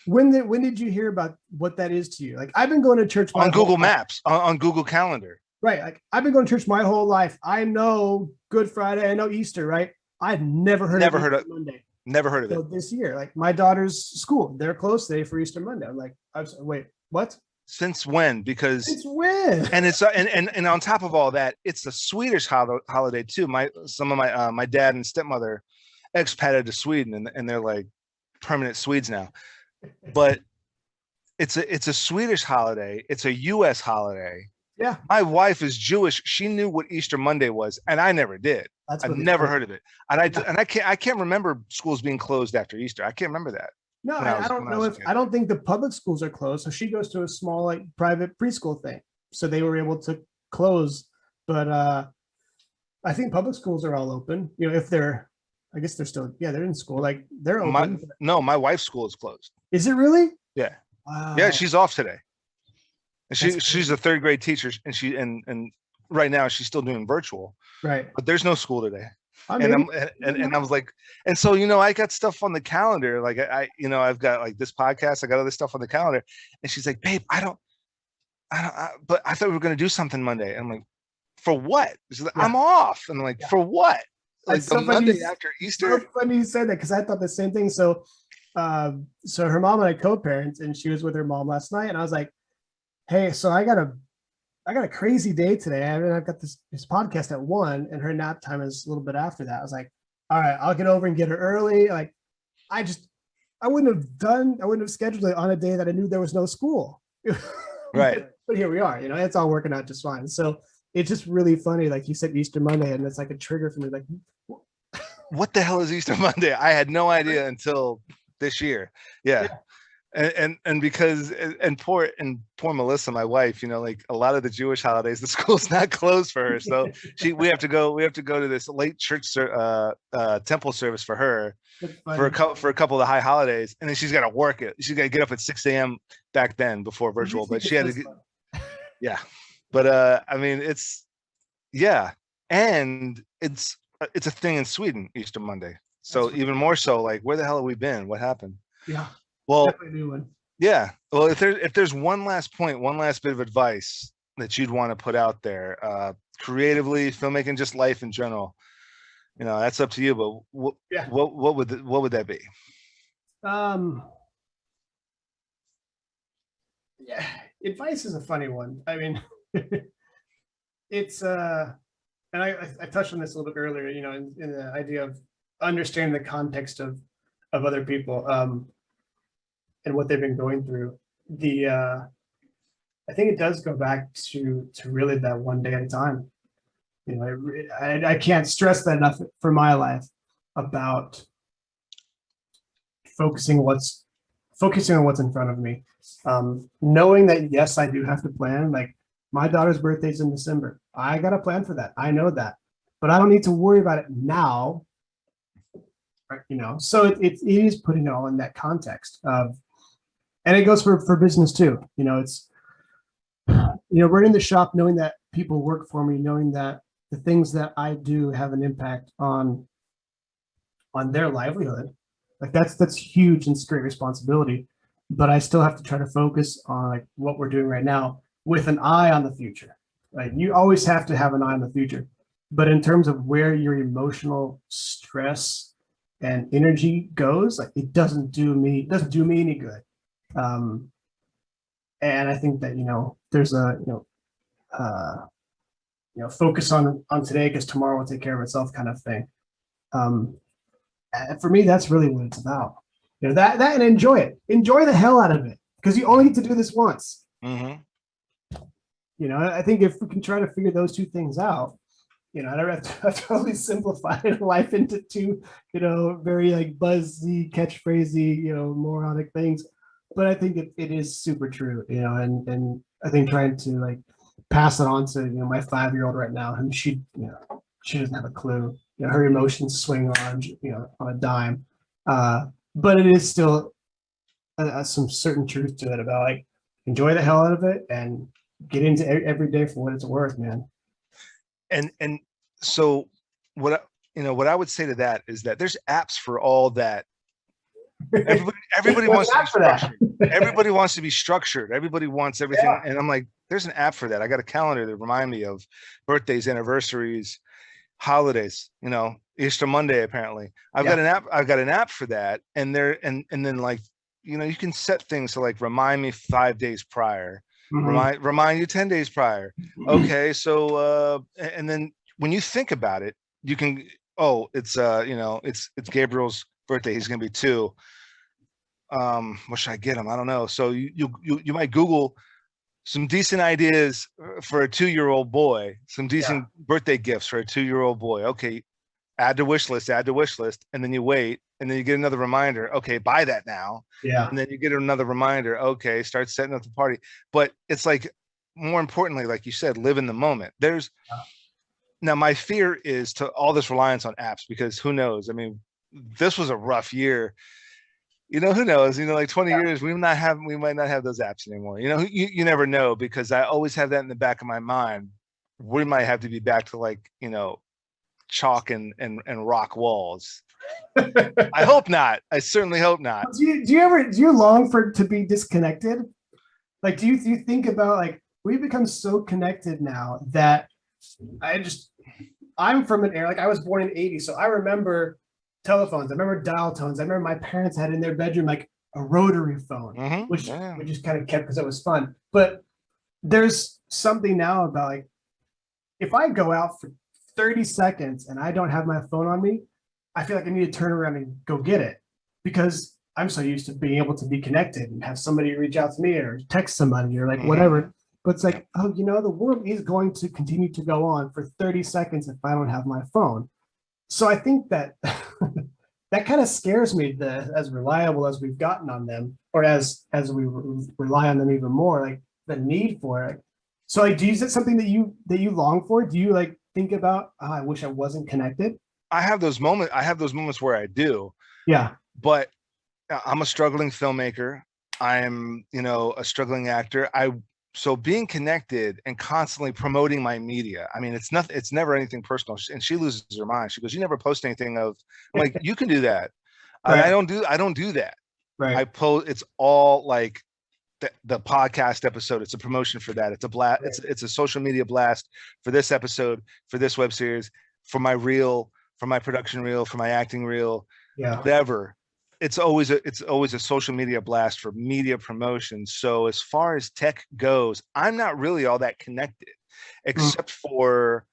When did you hear about what that is to you? Like, I've been going to church on Google Maps, on Google Calendar. Right. Like, I've been going to church my whole life. I know Good Friday. I know Easter, right? I've never heard of Monday. Never heard of it. This year, like my daughter's school, they're closed today for Easter Monday. I'm like, wait, what? Since when? Because since when? And it's and on top of all that, it's a Swedish holiday too. Some of my dad and stepmother expatriated to Sweden, and they're like permanent Swedes now. But it's a Swedish holiday. It's a U.S. holiday. Yeah. My wife is Jewish. She knew what Easter Monday was, and I never did. I've never heard of it. And I can't remember schools being closed after Easter. I can't remember that. No, I don't know I don't think the public schools are closed. So she goes to a small like private preschool thing. So they were able to close. But I think public schools are all open. If they're, I guess they're still, they're in school. Like they're open. My wife's school is closed. Is it really? Yeah. Wow. Yeah, she's off today. And she's a third grade teacher, and right now she's still doing virtual. Right. But there's no school today. And I was like, and so I got stuff on the calendar. Like I've got like this podcast. I got other stuff on the calendar, and she's like, babe, but I thought we were gonna do something Monday. And I'm like, for what? She's like, I'm off. And I'm like, for what? Like the Monday after Easter. So funny you said that because I thought the same thing. So her mom and I co-parent, and she was with her mom last night, and I was like, hey, so I got a crazy day today. I've got this podcast at 1, and her nap time is a little bit after that. I was like, all right, I'll get over and get her early. Like, I wouldn't have scheduled it on a day that I knew there was no school. Right. But here we are, it's all working out just fine. So it's just really funny. Like you said, Easter Monday, and it's like a trigger for me. Like, what the hell is Easter Monday? I had no idea until this year. Yeah. And because poor Melissa, my wife, like a lot of the Jewish holidays, the school's not closed for her. So we have to go to this late church temple service for her for a couple of the high holidays. And then she's got to work it. She's got to get up at 6 a.m. back then before virtual, but she had to yeah. But I mean, and it's a thing in Sweden, Easter Monday. So even more so, like, where the hell have we been? What happened? Yeah. Well, definitely a new one. Yeah. Well, if there's one last point, one last bit of advice that you'd want to put out there, creatively, filmmaking, just life in general, that's up to you. But what would that be? Yeah, advice is a funny one. I mean, it's and I touched on this a little bit earlier, in the idea of understanding the context of other people and what they've been going through. I think it does go back to really that one day at a time. I can't stress that enough for my life about focusing on what's in front of me. Knowing that, yes, I do have to plan. Like, my daughter's birthday's in December. I got to plan for that. I know that, but I don't need to worry about it now. So it is putting it all in that context of, and it goes for business too. It's, running the shop, knowing that people work for me, knowing that the things that I do have an impact on their livelihood. Like, that's huge and it's great responsibility, but I still have to try to focus on like what we're doing right now with an eye on the future. Like, you always have to have an eye on the future, but in terms of where your emotional stress and energy goes, like, it doesn't do me any good. And I think that, there's focus on today because tomorrow will take care of itself kind of thing. And for me, that's really what it's about. That and enjoy the hell out of it, because you only need to do this once. Mm-hmm. I think if we can try to figure those two things out, I don't have to totally simplify life into two, very like buzzy, catchphrasy, moronic things. But I think it is super true, and I think trying to like pass it on to, my 5-year-old right now, and she doesn't have a clue. Her emotions swing on, on a dime. But it is still some certain truth to it about like enjoy the hell out of it and get into every day for what it's worth, man. And so what I would say to that is that there's apps for all that. Everybody wants to be structured. Everybody wants to be structured. Everybody wants everything. Yeah. And I'm like, there's an app for that. I got a calendar that remind me of birthdays, anniversaries, holidays, Easter Monday, apparently. I've got an app for that. And then like, you can set things to like remind me 5 days prior. Mm-hmm. Remind you 10 days prior. Okay, so and then when you think about it, you can, it's it's Gabriel's birthday. He's gonna be 2. What should I get him? I don't know. So you might Google some decent ideas for a 2-year-old boy, some decent birthday gifts for a 2-year-old boy. Okay, add to wish list, and then you wait, and then you get another reminder. Okay, buy that now. Yeah. And then you get another reminder. Okay, start setting up the party. But it's like, more importantly, like you said, live in the moment. Now my fear is to all this reliance on apps, because who knows? I mean, this was a rough year. Who knows? Like 20 years, we might not have those apps anymore. You never know, because I always have that in the back of my mind. We might have to be back to like, chalk and rock walls. I hope not. I certainly hope not. Do you long to be disconnected? Like, do you think about like, we've become so connected now that I'm from an era, like I was born in '80, so I remember telephones. I remember dial tones. I remember my parents had in their bedroom like a rotary phone, which we just kind of kept because it was fun. But there's something now about like, if I go out for 30 seconds and I don't have my phone on me, I feel like I need to turn around and go get it, because I'm so used to being able to be connected and have somebody reach out to me or text somebody or like whatever. But it's like, the world is going to continue to go on for 30 seconds if I don't have my phone. So I think that that kind of scares me, as reliable as we've gotten on them, or as we rely on them even more, like the need for it. So like, is it something that you long for? Do you like think about, I wish I wasn't connected? I have those moments where I do. Yeah. But I'm a struggling filmmaker. I'm, a struggling actor. So being connected and constantly promoting my media, I mean, it's never anything personal. And she loses her mind. She goes, "You never post anything of," I'm like, you can do that. Right. I don't do that. Right. I post, it's all like the podcast episode. It's a promotion for that. It's a blast. Right. It's a social media blast for this episode, for this web series, for my reel, for my production reel, for my acting reel, whatever. It's always a social media blast for media promotion. So as far as tech goes, I'm not really all that connected, except for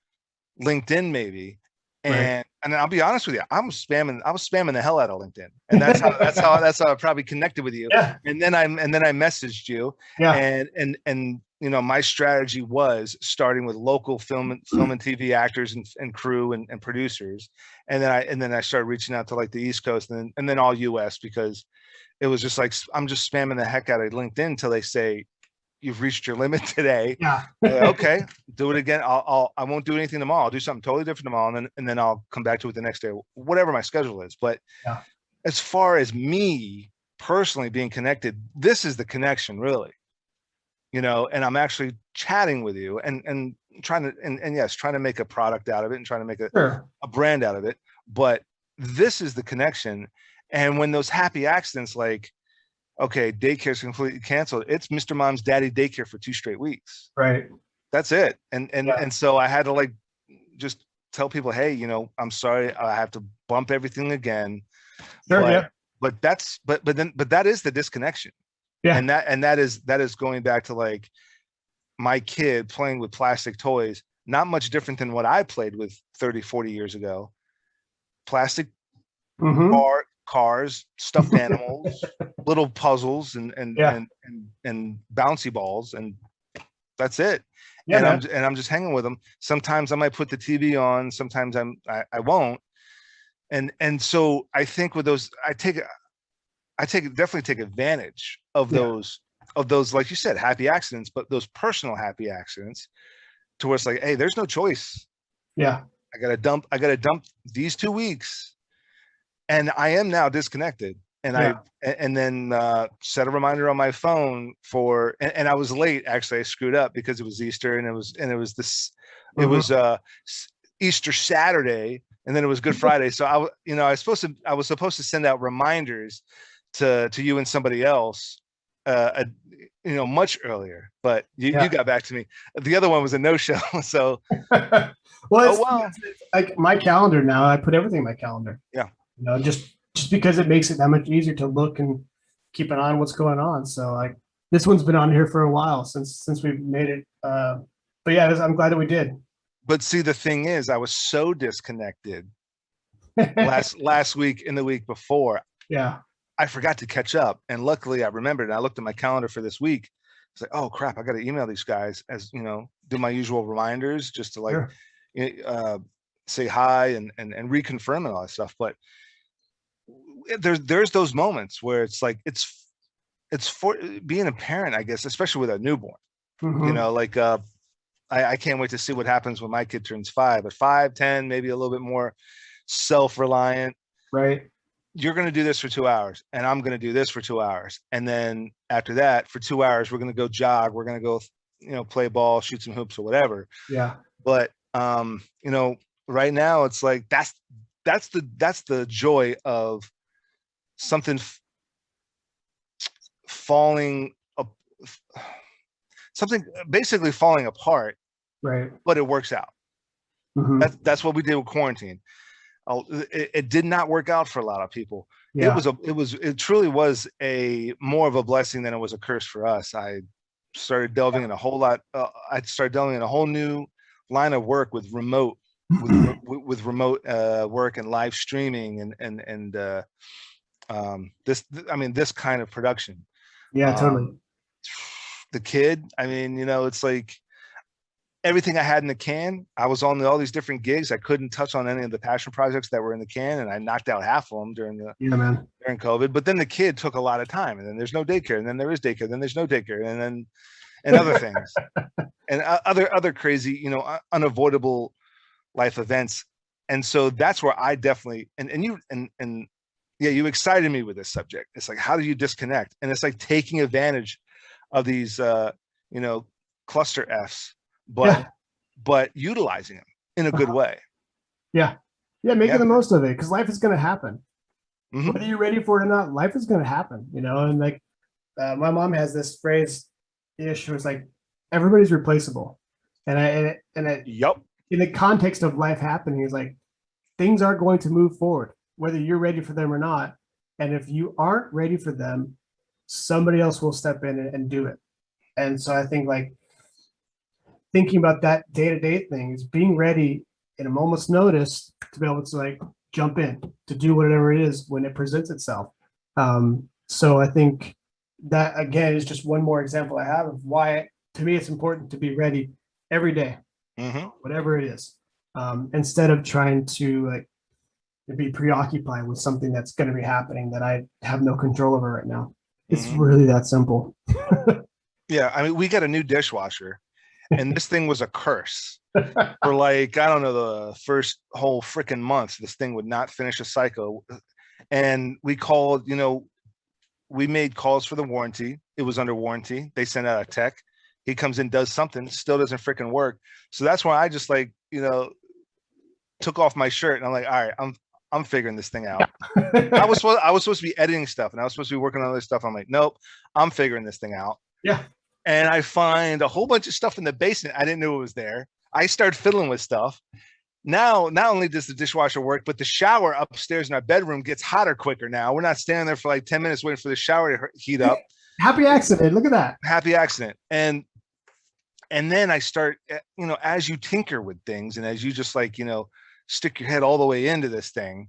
LinkedIn maybe. And I'll be honest with you, I was spamming the hell out of LinkedIn, and that's how I probably connected with you. Yeah. And then I messaged you. Yeah. And my strategy was starting with local film and TV actors and crew and producers, and then I started reaching out to like the East Coast and then all US, because it was just like, I'm just spamming the heck out of LinkedIn until they say, "You've reached your limit today." Yeah. Okay, do it again. I won't do anything tomorrow. I'll do something totally different tomorrow, and then I'll come back to it the next day, whatever my schedule is. But as far as me personally being connected, this is the connection, really. And I'm actually chatting with you and trying to make a product out of it and trying to make a brand out of it. But this is the connection. And when those happy accidents, like, okay, daycare's completely canceled, it's Mr. Mom's Daddy Daycare for 2 straight weeks. Right. That's it. And so I had to like just tell people, hey, I'm sorry, I have to bump everything again. Sure, but that is the disconnection. Yeah. And that is going back to like my kid playing with plastic toys. not much different than what I played with 30, 40 years ago. Plastic cars, stuffed animals, little puzzles, and bouncy balls, and that's it. Yeah, and I'm just hanging with them. Sometimes I might put the TV on, sometimes I won't. And so I think with those, I definitely take advantage of those, like you said, happy accidents, but those personal happy accidents, to where it's like, hey, there's no choice. Yeah. I gotta dump these 2 weeks. And I am now disconnected. And I then set a reminder on my phone for, and I was late, actually. I screwed up because it was Easter, and it was Easter Saturday, and then it was Good Friday. So I was supposed to send out reminders to you and somebody else, much earlier, but you got back to me. The other one was a no-show. So well, it's like my calendar now. I put everything in my calendar. Yeah. Just because it makes it that much easier to look and keep an eye on what's going on. So like this one's been on here for a while since we've made it. But yeah, I'm glad that we did. But see, the thing is, I was so disconnected last week and the week before. Yeah. I forgot to catch up. And luckily I remembered, and I looked at my calendar for this week. It's like, oh crap, I got to email these guys, as do my usual reminders, just to say hi and reconfirm and all that stuff. But there's those moments where it's like, it's for being a parent, I guess, especially with a newborn. I can't wait to see what happens when my kid turns 5. At 5, 10, maybe a little bit more self-reliant. Right. You're going to do this for 2 hours, and I'm going to do this for 2 hours. And then after that, for 2 hours, we're going to go jog. We're going to go, play ball, shoot some hoops or whatever. Yeah. But, right now it's like, that's the joy of something falling up, something basically falling apart. Right. But it works out. That's what we did with quarantine. It did not work out for a lot of people. Yeah. It truly was more of a blessing than it was a curse for us. I started delving in a whole lot. I started delving in a whole new line of work with remote work and live streaming and this kind of production. Yeah, totally. The kid, it's like everything I had in the can. I was on all these different gigs. I couldn't touch on any of the passion projects that were in the can, and I knocked out half of them during COVID. But then the kid took a lot of time, and then there's no daycare, and then there is daycare, then there's no daycare, and other things, and other crazy, unavoidable life events. And so that's where I definitely you excited me with this subject. It's like, how do you disconnect? And it's like taking advantage of these cluster Fs, but utilizing them in a good way. Making the most of it, because life is going to happen. Whether you're ready for it or not, life is going to happen, and like my mom has this phrase ish, where it's like, everybody's replaceable. And in the context of life happening, is like, things are going to move forward, whether you're ready for them or not. And if you aren't ready for them, somebody else will step in and do it. And so I think, like, thinking about that day-to-day thing is being ready in a moment's notice to be able to, like, jump in to do whatever it is when it presents itself. So I think that, again, is just one more example I have of why, to me, it's important to be ready every day, whatever it is, instead of trying to, like, be preoccupied with something that's going to be happening that I have no control over right now. It's really that simple. Yeah, we got a new dishwasher, and this thing was a curse for, like, I don't know, the first whole freaking month. This thing would not finish a cycle, and we called. We made calls for the warranty. It was under warranty. They sent out a tech. He comes in, does something, still doesn't freaking work. So that's why I just, like, took off my shirt, and I'm like, all right, I'm figuring this thing out. I was supposed to be editing stuff, and I was supposed to be working on other stuff. I'm like, nope, I'm figuring this thing out. Yeah. And I find a whole bunch of stuff in the basement. I didn't know it was there. I start fiddling with stuff. Now, not only does the dishwasher work, but the shower upstairs in our bedroom gets hotter quicker now. We're not standing there for like 10 minutes waiting for the shower to heat up. Happy accident. Look at that. Happy accident. And And then I start, as you tinker with things and as you just like, stick your head all the way into this thing,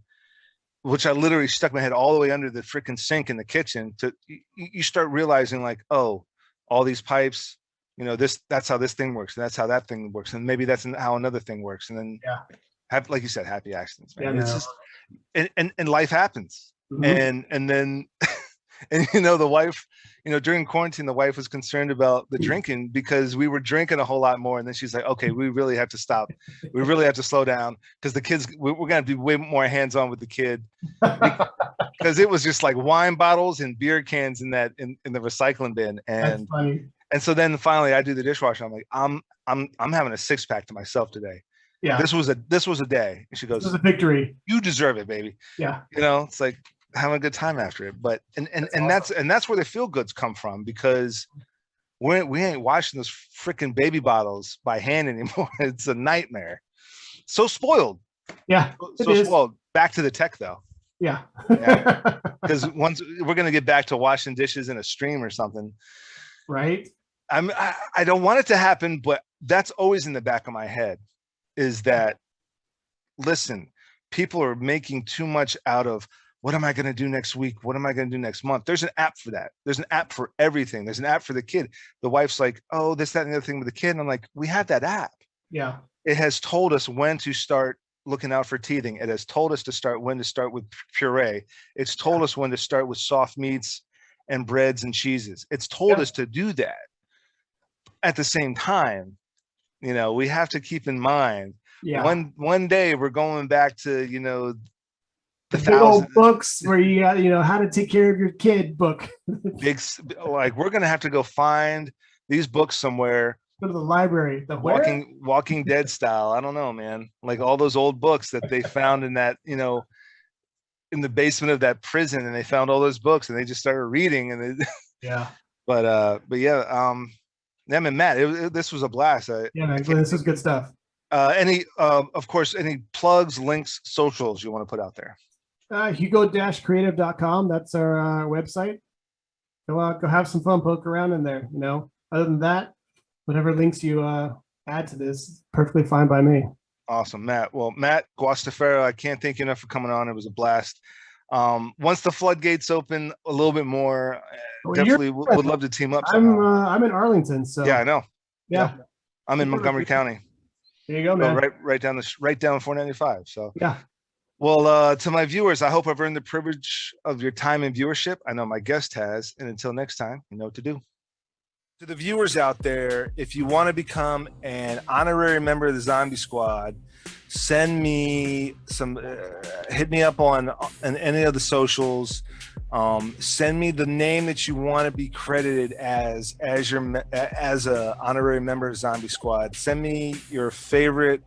which I literally stuck my head all the way under the freaking sink in the kitchen, you start realizing like, oh, all these pipes, that's how this thing works, and that's how that thing works, and maybe that's how another thing works, and then like you said, happy accidents, man. Yeah, it's just and life happens. And then and the wife, during quarantine, the wife was concerned about the drinking because we were drinking a whole lot more, and then she's like, okay, we really have to stop, we really have to slow down, because the kids, we're gonna be way more hands-on with the kid, because it was just like wine bottles and beer cans in the recycling bin. And and so then finally I do the dishwasher. I'm like, I'm having a 6-pack to myself today. Yeah, this was a day. And she goes, this was a victory. You deserve it, baby. Yeah, it's like having a good time after it. But that's where the feel goods come from, because we ain't washing those freaking baby bottles by hand anymore. It's a nightmare. So spoiled. Yeah, so spoiled. Back to the tech though. Yeah, because once we're gonna get back to washing dishes in a stream or something, right? I don't want it to happen, but that's always in the back of my head, is that, listen, people are making too much out of, what am I going to do next week? What am I going to do next month? There's an app for that. There's an app for everything. There's an app for the kid. The wife's like, oh, this, that, and the other thing with the kid. And I'm like, we have that app. Yeah. It has told us when to start looking out for teething. It has told us when to start with puree. It's told us when to start with soft meats and breads and cheeses. It's told us to do that. At the same time, we have to keep in mind, one day we're going back to, the big old books where you got, how to take care of your kid book. Big, like, we're going to have to go find these books somewhere. Go to the library. The Walking Dead style. I don't know, man. Like all those old books that they found in that, in the basement of that prison, and they found all those books and they just started reading. And but yeah, I mean, Matt, this was a blast. Man, this is good stuff. Of course, any plugs, links, socials you want to put out there? Hugo-creative.com. That's our website. Go have some fun, poke around in there. Other than that, whatever links you add to this, perfectly fine by me. Awesome, Matt. Well, Matt GUASTAFERRO, I can't thank you enough for coming on. It was a blast. Once the floodgates open a little bit more, definitely would love to team up somehow. I'm in Arlington, so yeah, I know. Yeah. I'm in Montgomery County. There you go, man. Right down 495. So yeah. Well, to my viewers, I hope I've earned the privilege of your time and viewership. I know my guest has, and until next time, you know what to do. To the viewers out there, if you want to become an honorary member of the Zombie Squad, send me some, hit me up on any of the socials. Send me the name that you want to be credited as a honorary member of Zombie Squad. Send me your favorite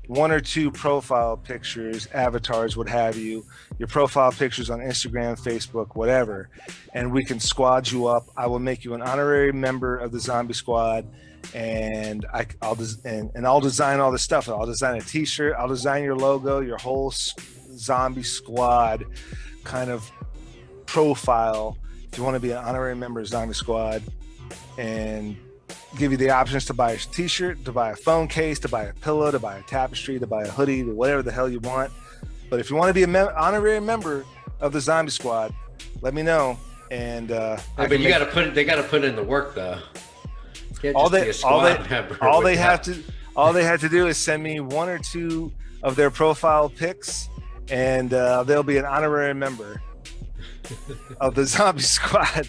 1 or 2 profile pictures, avatars, what have you, your profile pictures on Instagram, Facebook, whatever, and we can squad you up. I will make you an honorary member of the Zombie Squad, and I'll design all the stuff. I'll design a t-shirt, I'll design your logo, your whole Zombie Squad kind of profile if you want to be an honorary member of Zombie Squad, and give you the options to buy a t-shirt, to buy a phone case, to buy a pillow, to buy a tapestry, to buy a hoodie, to whatever the hell you want. But if you want to be an honorary member of the Zombie Squad, let me know. And but they got to put in the work though. All they have to do is send me 1 or 2 of their profile pics, and they'll be an honorary member of the Zombie Squad.